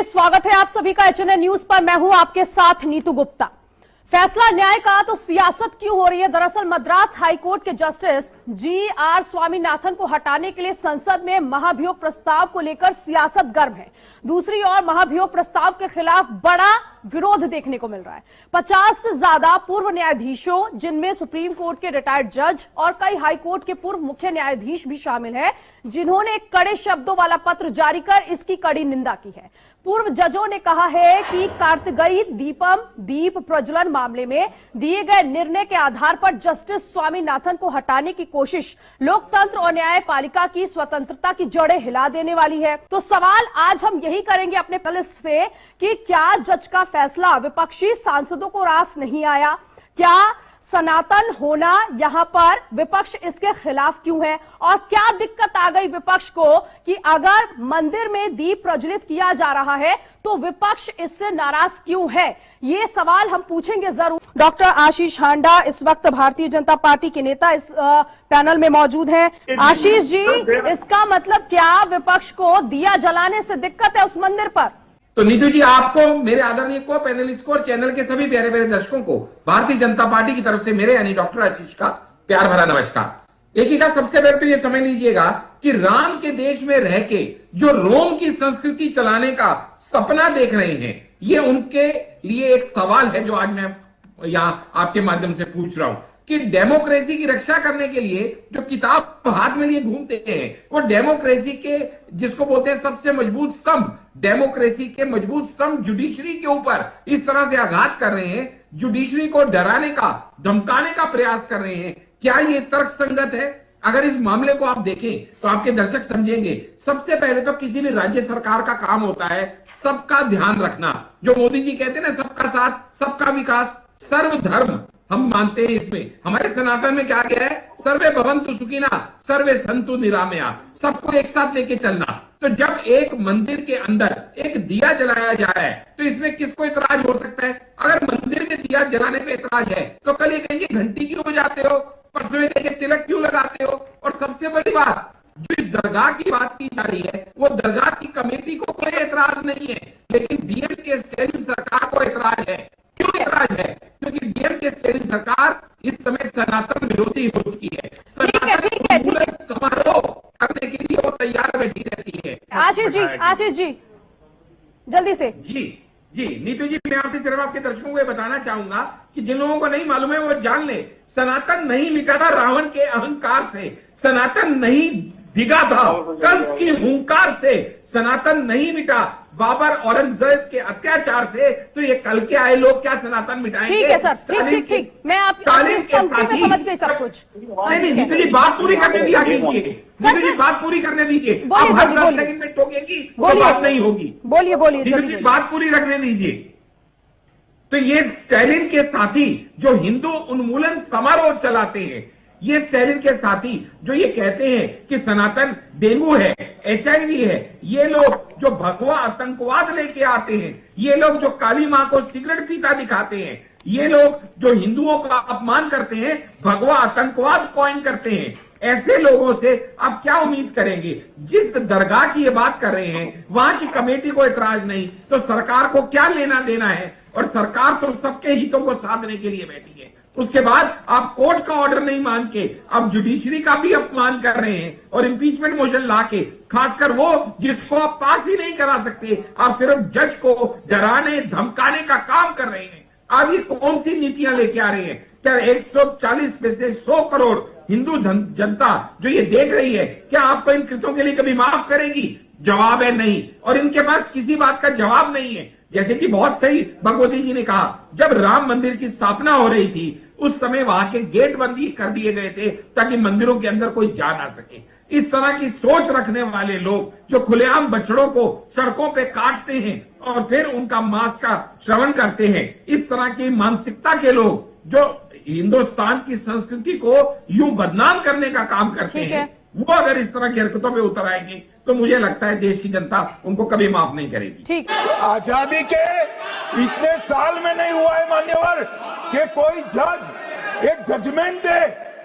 स्वागत है आप सभी का एचएनएन न्यूज पर। मैं हूं आपके साथ नीतू गुप्ता। फैसला न्याय का तो सियासत क्यों हो रही है? दरअसल मद्रास हाईकोर्ट के जस्टिस जी.आर. स्वामीनाथन को हटाने के लिए संसद में महाभियोग प्रस्ताव को लेकर सियासत गर्म है। दूसरी ओर महाभियोग प्रस्ताव के खिलाफ बड़ा विरोध देखने को मिल रहा है। 50 से ज्यादा पूर्व न्यायाधीशों, जिनमें सुप्रीम कोर्ट के रिटायर्ड जज और कई हाईकोर्ट के पूर्व मुख्य न्यायाधीश भी शामिल हैं, जिन्होंने एक कड़े शब्दों वाला पत्र जारी कर इसकी कड़ी निंदा की है। पूर्व जजों ने कहा है कि कार्तिकेय दीप प्रज्वलन मामले में दिए गए निर्णय के आधार पर जस्टिस स्वामीनाथन को हटाने की कोशिश लोकतंत्र और न्यायपालिका की स्वतंत्रता की जड़ें हिला देने वाली है। तो सवाल आज हम यही करेंगे अपने पैनलिस्ट से कि क्या जज का फैसला विपक्षी सांसदों को रास नहीं आया? क्या सनातन होना यहां पर विपक्ष इसके खिलाफ क्यों है? और क्या दिक्कत आ गई विपक्ष को कि अगर मंदिर में दीप प्रज्वलित किया जा रहा है तो विपक्ष इससे नाराज क्यों है? ये सवाल हम पूछेंगे जरूर। डॉक्टर आशीष हांडा इस वक्त भारतीय जनता पार्टी के नेता इस पैनल में मौजूद हैं। आशीष जी, इसका मतलब क्या विपक्ष को दिया जलाने से दिक्कत है उस मंदिर पर? तो नीतू जी, आपको, मेरे आदरणीय को पैनलिस्ट को और चैनल के सभी प्यारे प्यारे दर्शकों को भारतीय जनता पार्टी की तरफ से मेरे यानी डॉक्टर आशीष का प्यार भरा नमस्कार। एक ही का सबसे पहले तो ये समझ लीजिएगा कि राम के देश में रह के जो रोम की संस्कृति चलाने का सपना देख रहे हैं, ये उनके लिए एक सवाल है जो आज मैं यहां आपके माध्यम से पूछ रहा हूं कि डेमोक्रेसी की रक्षा करने के लिए जो किताब हाथ में लिए घूमते हैं, वो डेमोक्रेसी के जिसको बोलते हैं सबसे मजबूत स्तंभ, डेमोक्रेसी के मजबूत स्तंभ जुडिशरी के ऊपर इस तरह से आघात कर रहे हैं, जुडिशरी को डराने का, धमकाने का प्रयास कर रहे हैं। क्या ये तर्कसंगत है? अगर इस मामले को आप देखें तो आपके दर्शक समझेंगे। सबसे पहले तो किसी भी राज्य सरकार का काम होता है सबका ध्यान रखना। जो मोदी जी कहते हैं ना, सबका साथ सबका विकास, सर्वधर्म हम मानते हैं। इसमें हमारे सनातन में क्या गया है? सर्वे भवन्तु सुखिनः, सर्वे सन्तु निरामया, सबको एक साथ लेके चलना। तो जब एक मंदिर के अंदर एक दिया जलाया जाए तो इसमें किसको इतराज हो सकता है? अगर मंदिर में दिया जलाने पे इतराज है तो कल ये कहेंगे घंटी क्यों बजाते हो, परसों ये कहेंगे तिलक क्यों लगाते हो। और सबसे बड़ी बात, जो इस दरगाह की बात की जा रही है, वो दरगाह की कमेटी को कोई एतराज नहीं है, लेकिन डीएम के स्टेलिंग सरकार को एतराज है। क्यों एतराज है? क्योंकि डीएम के स्टेलिंग सरकार इस समय सनातन विरोधी हो चुकी है। सनातन समारोह करने के लिए वो तैयार बैठी रहती है। आशीष जी जल्दी से। जी नीतू जी, मैं आपसे सिर्फ आपके दर्शकों को ये बताना चाहूंगा कि जिन लोगों को नहीं मालूम है वो जान ले, सनातन नहीं मिटा था रावण के अहंकार से, सनातन नहीं दिगा था कंस की हुंकार से, सनातन नहीं मिटा बाबर औरंगजेब के अत्याचार से। तो ये कल के आए लोग क्या सनातन मिटाएंगे? ठीक है सर, ठीक। मैं आपकी समझ गई सब कुछ। नहीं नीतू जी, बात पूरी करने दिया कीजिए। नीतू जी, बात पूरी करने दीजिए। आप हर 10 सेकंड में टोकेगी वो बात नहीं होगी। बोलिए नीतू जी, बात पूरी रखने दीजिए। तो ये स्टैलिन के साथी जो हिंदू उन्मूलन समारोह चलाते हैं, ये स्टैलिन के साथी जो ये कहते हैं कि सनातन डेंगू है, HIV है, ये लोग जो भगवा आतंकवाद लेके आते हैं, ये लोग जो काली मां को सिगरेट पीता दिखाते हैं, ये लोग जो हिंदुओं का अपमान करते हैं, भगवा आतंकवाद कॉइन करते हैं, ऐसे लोगों से आप क्या उम्मीद करेंगे? जिस दरगाह की ये बात कर रहे हैं वहां की कमेटी को एतराज नहीं, तो सरकार को क्या लेना देना है? और सरकार तो सबके हितों को साधने के लिए बैठी है। उसके बाद आप कोर्ट का ऑर्डर नहीं मान के आप जुडिशरी का भी अपमान कर रहे हैं और इंपीचमेंट मोशन लाके, खासकर वो जिसको आप पास ही नहीं करा सकते, आप सिर्फ जज को डराने धमकाने का काम कर रहे हैं। आप ये कौन सी नीतियां लेके आ रहे हैं? क्या 140 में से 100 करोड़ हिंदू जनता जो ये देख रही है, क्या आपको इन कृत्यों के लिए कभी माफ करेगी? जवाब है नहीं। और इनके पास किसी बात का जवाब नहीं है। जैसे कि बहुत सही भगवती जी ने कहा, जब राम मंदिर की स्थापना हो रही थी उस समय वहां के गेट बंदी कर दिए गए थे ताकि मंदिरों के अंदर कोई जा ना सके। इस तरह की सोच रखने वाले लोग जो खुलेआम बछड़ों को सड़कों पे काटते हैं और फिर उनका मांस का श्रवण करते हैं, इस तरह की मानसिकता के लोग जो हिंदुस्तान की संस्कृति को यूं बदनाम करने का काम करते हैं, वो अगर इस तरह की हरकतों पे उतर आएंगे तो मुझे लगता है देश की जनता उनको कभी माफ नहीं करेगी। ठीक। आजादी के इतने साल में नहीं हुआ है मान्यवर कि कोई जज एक जजमेंट दे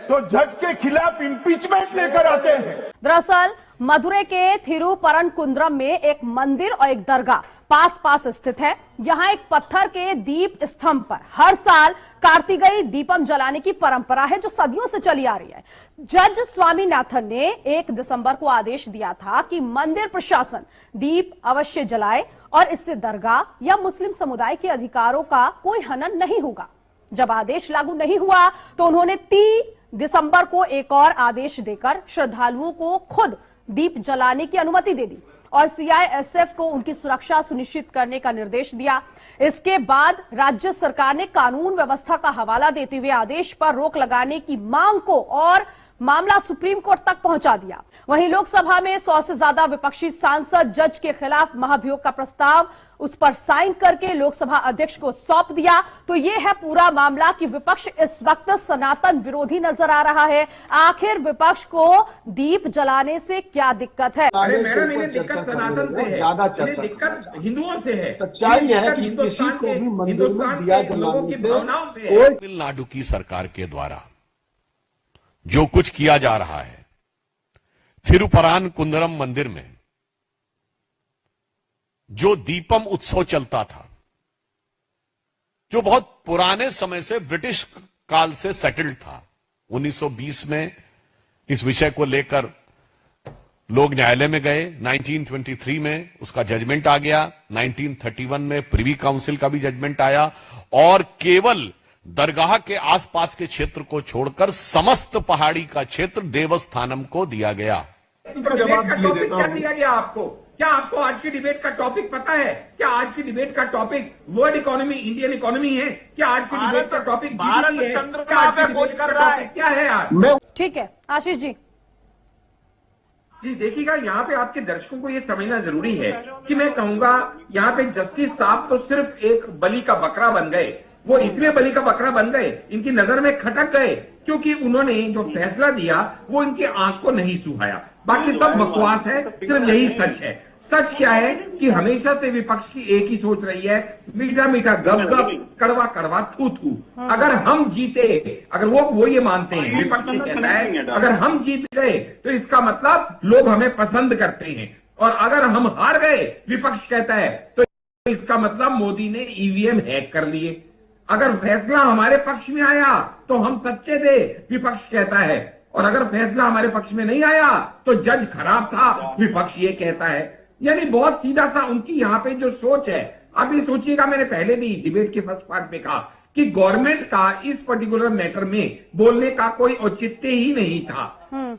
तो जज के खिलाफ इंपीचमेंट लेकर आते हैं। दरअसल मदुरै के थिरुपरनकुंद्रम में एक मंदिर और एक दरगाह पास पास स्थित है। यहां एक पत्थर के दीप स्तंभ पर हर साल कार्तिकेय दीपम जलाने की परंपरा है जो सदियों से चली आ रही है। जज स्वामीनाथन ने 1 दिसंबर को आदेश दिया था कि मंदिर प्रशासन दीप अवश्य जलाए और इससे दरगाह या मुस्लिम समुदाय के अधिकारों का कोई हनन नहीं होगा। जब आदेश लागू नहीं हुआ तो उन्होंने 30 दिसंबर को एक और आदेश देकर श्रद्धालुओं को खुद दीप जलाने की अनुमति दे दी और सीआईएसएफ को उनकी सुरक्षा सुनिश्चित करने का निर्देश दिया। इसके बाद राज्य सरकार ने कानून व्यवस्था का हवाला देते हुए आदेश पर रोक लगाने की मांग को और मामला सुप्रीम कोर्ट तक पहुंचा दिया। वहीं लोकसभा में 100 से ज्यादा विपक्षी सांसद जज के खिलाफ महाभियोग का प्रस्ताव उस पर साइन करके लोकसभा अध्यक्ष को सौंप दिया। तो ये है पूरा मामला कि विपक्ष इस वक्त सनातन विरोधी नजर आ रहा है। आखिर विपक्ष को दीप जलाने से क्या दिक्कत है? अरे मैडम, इन्हें दिक्कत सनातन से है, इन्हें दिक्कत हिंदुओं से है। सच्चाई है कि हिंदुस्तान के लोगों की भावनाओं से है। तमिलनाडु की सरकार के द्वारा जो कुछ किया जा रहा है, थिरुपरान कुंदरम मंदिर में जो दीपम उत्सव चलता था, जो बहुत पुराने समय से ब्रिटिश काल से सेटल्ड था, 1920 में इस विषय को लेकर लोग न्यायालय में गए। 1923 में उसका जजमेंट आ गया। 1931 में प्रिवी काउंसिल का भी जजमेंट आया और केवल दरगाह के आसपास के क्षेत्र को छोड़कर समस्त पहाड़ी का क्षेत्र देवस्थानम को दिया गया। डिबेट का टॉपिक क्या दिया गया आपको? क्या आपको आज की डिबेट का टॉपिक पता है? क्या आज की डिबेट का topic world economy, Indian economy है? क्या आज की डिबेट का टॉपिक भारत चंद्रमा पे खोज कर रहा है? क्या है यार? ठीक है आशीष जी। जी देखिएगा, यहाँ पे आपके दर्शकों को ये समझना जरूरी है कि मैं कहूंगा यहाँ पे जस्टिस साहब तो सिर्फ एक बलि का बकरा बन गए। वो इसलिए बलि का बकरा बन गए, इनकी नजर में खटक गए क्योंकि उन्होंने जो फैसला दिया वो इनकी आंख को नहीं सुहाया। बाकी सब बकवास है, सिर्फ यही सच है। सच क्या है कि हमेशा से विपक्ष की एक ही सोच रही है, मीठा मीठा गप गप, कड़वा कड़वा थू थू। अगर हम जीते, अगर वो ये मानते हैं, विपक्ष ये कहता है अगर हम जीत गए तो इसका मतलब लोग हमें पसंद करते हैं, और अगर हम हार गए, विपक्ष कहता है, तो इसका मतलब मोदी ने ईवीएम हैक कर लिए। अगर फैसला हमारे पक्ष में आया तो हम सच्चे थे, विपक्ष कहता है, और अगर फैसला हमारे पक्ष में नहीं आया तो जज खराब था, विपक्ष ये कहता है। यानी बहुत सीधा सा उनकी यहाँ पे जो सोच है। आप ये सोचिएगा, मैंने पहले भी डिबेट के फर्स्ट पार्ट में कहा कि गवर्नमेंट का इस पर्टिकुलर मैटर में बोलने का कोई औचित्य ही नहीं था।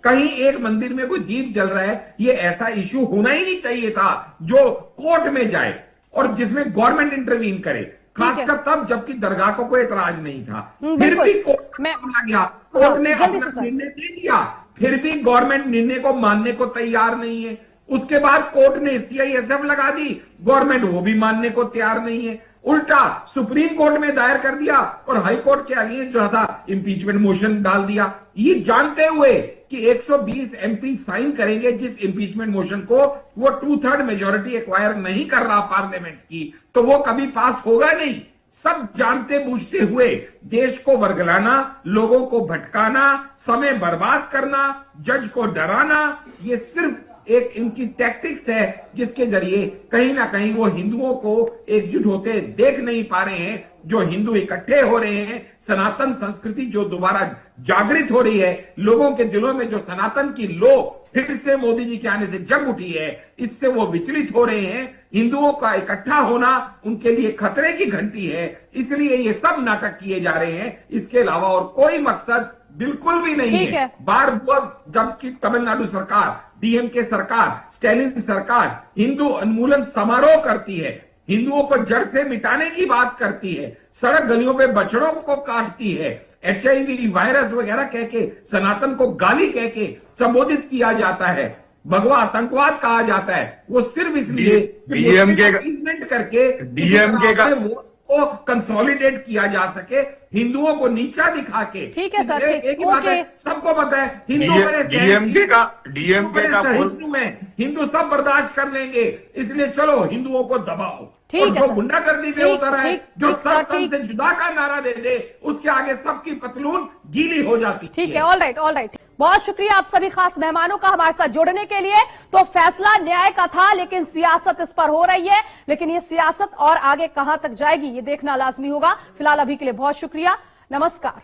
कहीं एक मंदिर में कोई दीप जल रहा है, ये ऐसा इश्यू होना ही नहीं चाहिए था जो कोर्ट में जाए और जिसमें गवर्नमेंट इंटरवीन करे, खासकर तब जबकि दरगाह को कोई एतराज नहीं था। फिर भी कोर्ट में गया, कोर्ट ने अपना निर्णय दे दिया, फिर भी गवर्नमेंट निर्णय को मानने को तैयार नहीं है। उसके बाद कोर्ट ने सीआईएसएफ लगा दी, गवर्नमेंट वो भी मानने को तैयार नहीं है। उल्टा सुप्रीम कोर्ट में दायर कर दिया और हाई कोर्ट के अगेंस्ट जो था इंपीचमेंट मोशन डाल दिया, ये जानते हुए कि 120 एमपी साइन करेंगे जिस इंपीचमेंट मोशन को वो 2/3 मेजोरिटी एक्वायर नहीं कर रहा पार्लियामेंट की, तो वो कभी पास होगा नहीं। सब जानते बूझते हुए देश को वर्गलाना, लोगों को भटकाना, समय बर्बाद करना, जज को डराना, ये सिर्फ एक इनकी टैक्टिक्स है जिसके जरिए कहीं ना कहीं वो हिंदुओं को एकजुट होते देख नहीं पा रहे हैं। जो हिंदू इकट्ठे हो रहे हैं, सनातन संस्कृति जो दोबारा जागृत हो रही है, लोगों के दिलों में जो सनातन की लो फिर से मोदी जी के आने से जग उठी है, इससे वो विचलित हो रहे हैं। हिंदुओं का इकट्ठा होना उनके लिए खतरे की घंटी है, इसलिए ये सब नाटक किए जा रहे हैं। इसके अलावा और कोई मकसद बिल्कुल भी नहीं है। बार बार जबकि तमिलनाडु सरकार, डीएमके सरकार, स्टैलिन सरकार हिंदू उन्मूलन समारोह करती है, हिंदुओं को जड़ से मिटाने की बात करती है, सड़क गलियों पे बछड़ों को काटती है, HIV वायरस वगैरह कह के सनातन को गाली कह के संबोधित किया जाता है, भगवा आतंकवाद कहा जाता है, वो सिर्फ इसलिए डीएमके करके डीएमके का को कंसोलिडेट किया जा सके, हिंदुओं को नीचा दिखा के। ठीक है सर, ठीक, एक ही बात है, ओके। सबको पता है हिंदू बड़े डीएमके का सहिष्णु में, हिंदू सब बर्दाश्त कर लेंगे, इसलिए चलो हिंदुओं को दबाओ। ठीक और है जो सर। गुंडागर्दी पे ठीक, उतर है, ठीक, जो ठीक सर, सब तन ठीक। से जुदा का नारा दे दे, उसके आगे सबकी पतलून गीली हो जाती ठीक है, ऑल राइट, ऑल राइट। बहुत शुक्रिया आप सभी खास मेहमानों का हमारे साथ जुड़ने के लिए। तो फैसला न्याय का था, लेकिन सियासत इस पर हो रही है, लेकिन ये सियासत और आगे कहां तक जाएगी ये देखना लाजमी होगा। फिलहाल अभी के लिए बहुत शुक्रिया, नमस्कार।